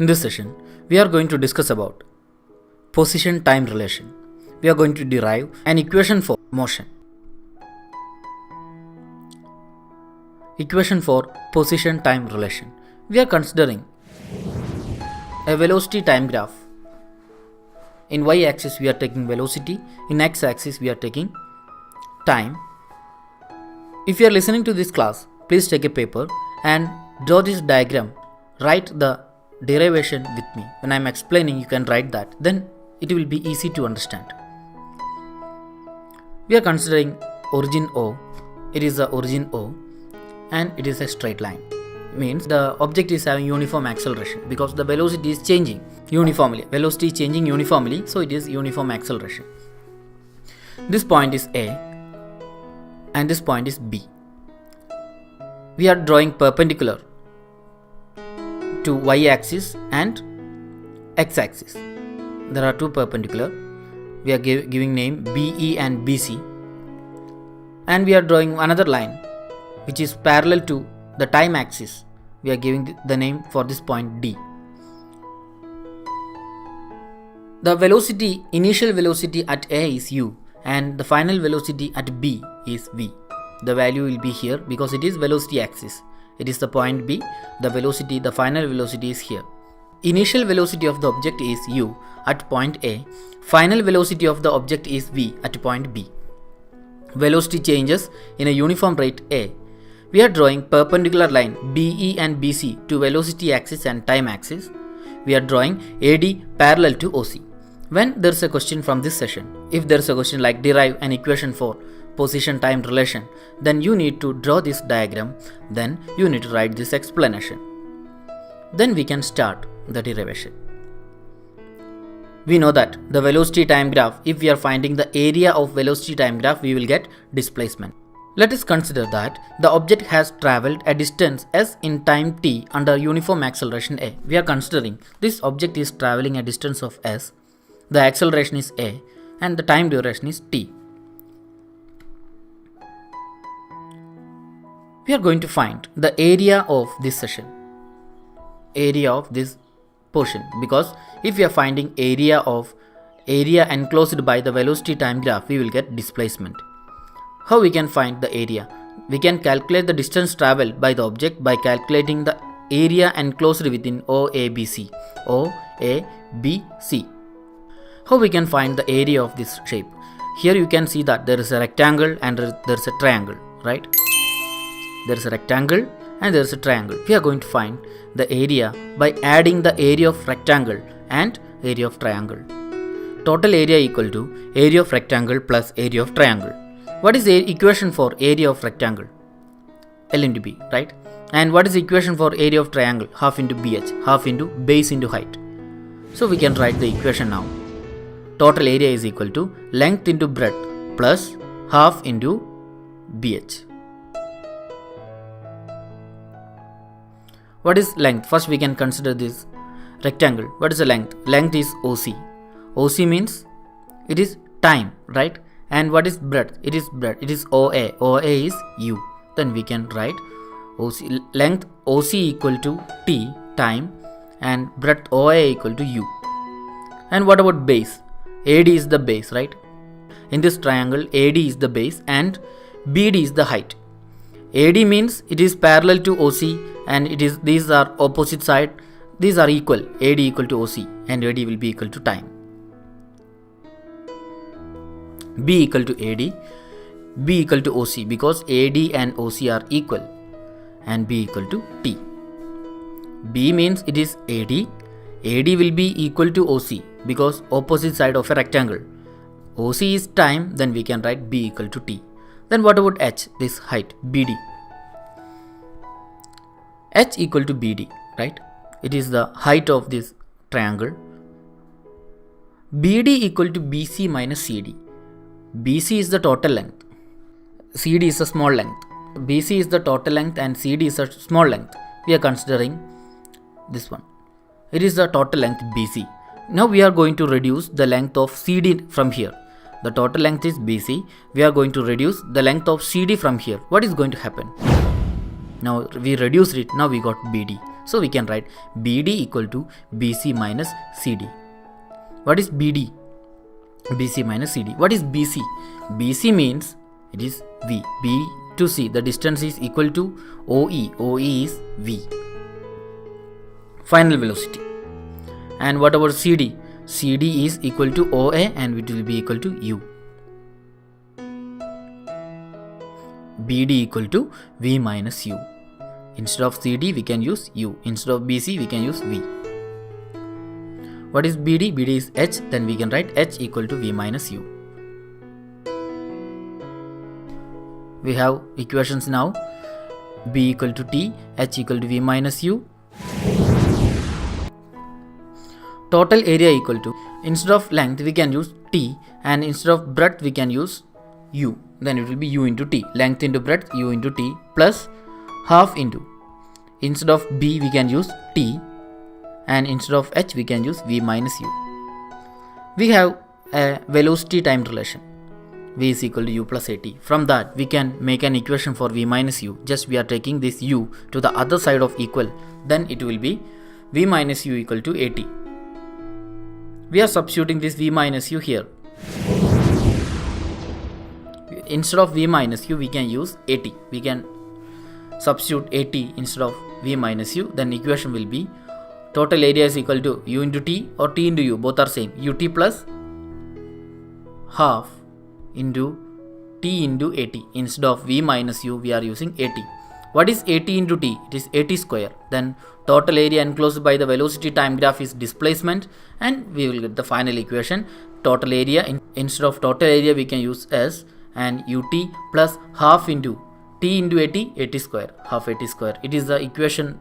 In this session, we are going to discuss about position-time relation. We are going to derive an equation for motion. Equation for position-time relation. We are considering a velocity-time graph. In y-axis we are taking velocity, in x-axis we are taking time. If you are listening to this class, please take a paper and draw this diagram. Write the derivation with me. When I am explaining, you can write that. Then it will be easy to understand. We are considering origin O. It is the origin O and it is a straight line. Means the object is having uniform acceleration because the velocity is changing uniformly. Velocity is changing uniformly, so it is uniform acceleration. This point is A and this point is B. We are drawing perpendicular to y-axis and x-axis. There are two perpendicular. We are giving name BE and BC, and we are drawing another line which is parallel to the time axis. We are giving the name for this point D. The velocity, initial velocity at A is u and the final velocity at B is v. The value will be here because it is velocity axis. It is the point B. The velocity, the final velocity is here. Initial velocity of the object is u at point A. Final velocity of the object is v at point B. Velocity changes in a uniform rate A. We are drawing perpendicular line BE and BC to velocity axis and time axis. We are drawing AD parallel to OC. When there is a question from this session, if there is a question like derive an equation for position-time relation, then you need to draw this diagram, then you need to write this explanation. Then we can start the derivation. We know that the velocity-time graph, if we are finding the area of velocity-time graph, we will get displacement. Let us consider that the object has travelled a distance s in time t under uniform acceleration a. We are considering this object is travelling a distance of s, the acceleration is a, and the time duration is t. We are going to find the area of this session, area of this portion, because if we are finding area enclosed by the velocity time graph, we will get displacement. How we can find the area? We can calculate the distance travelled by the object by calculating the area enclosed within OABC. OABC. How we can find the area of this shape? Here you can see that there is a rectangle and there is a triangle, right? There is a rectangle and there is a triangle. We are going to find the area by adding the area of rectangle and area of triangle. Total area equal to area of rectangle plus area of triangle. What is the equation for area of rectangle? L into B, right? And what is the equation for area of triangle? Half into BH, half into base into height. So we can write the equation now. Total area is equal to length into breadth plus half into BH. What is length? First we can consider this rectangle. What is the length? Length is OC. OC means it is time, right? And what is breadth? It is breadth. It is OA. OA is u. Then we can write OC, length OC equal to t, time, and breadth OA equal to u. And what about base? AD is the base, right? In this triangle, AD is the base and BD is the height. AD means it is parallel to OC and these are opposite side. These are equal. AD equal to OC and AD will be equal to time. B equal to AD, B equal to OC because AD and OC are equal, and B equal to T. B means it is AD. AD will be equal to OC because opposite side of a rectangle. OC is time, then we can write B equal to T. Then what about H, this height, BD? H equal to BD, right? It is the height of this triangle. BD equal to BC minus CD. BC is the total length. CD is a small length. BC is the total length and CD is a small length. We are considering this one. It is the total length BC. Now we are going to reduce the length of CD from here. The total length is BC. We are going to reduce the length of CD from here. What is going to happen? Now we reduced it. Now we got BD. So we can write BD equal to BC minus CD. What is BD? BC minus CD. What is BC? BC means it is V. B to C, the distance is equal to OE. OE is V. Final velocity. And what about CD? CD is equal to OA and it will be equal to U. BD equal to V minus U. Instead of CD we can use U. Instead of BC we can use V. What is BD? BD is H, then we can write H equal to V minus U. We have equations now. B equal to T, H equal to V minus U. Total area equal to, instead of length we can use T, and instead of breadth we can use U. Then it will be U into T. Length into breadth, U into T, plus half into. Instead of B we can use T, and instead of H we can use V minus U. We have a velocity time relation. V is equal to U plus AT. From that we can make an equation for V minus U. Just we are taking this U to the other side of equal. Then it will be V minus U equal to AT. We are substituting this V minus U here. Instead of V minus U we can use AT. We can substitute AT instead of V minus U. Then equation will be total area is equal to U into T or T into U. Both are same. UT plus half into T into AT. Instead of V minus U we are using AT. What is AT into T? It is AT square. Then total area enclosed by the velocity time graph is displacement, and we will get the final equation. Total area, instead of total area we can use S, and UT plus half into T into AT, AT square, half AT square. It is the equation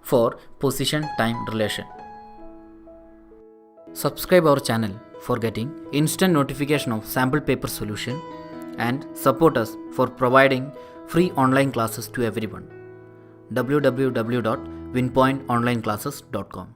for position time relation. Subscribe our channel for getting instant notification of sample paper solution, and support us for providing free online classes to everyone. www.winpointonlineclasses.com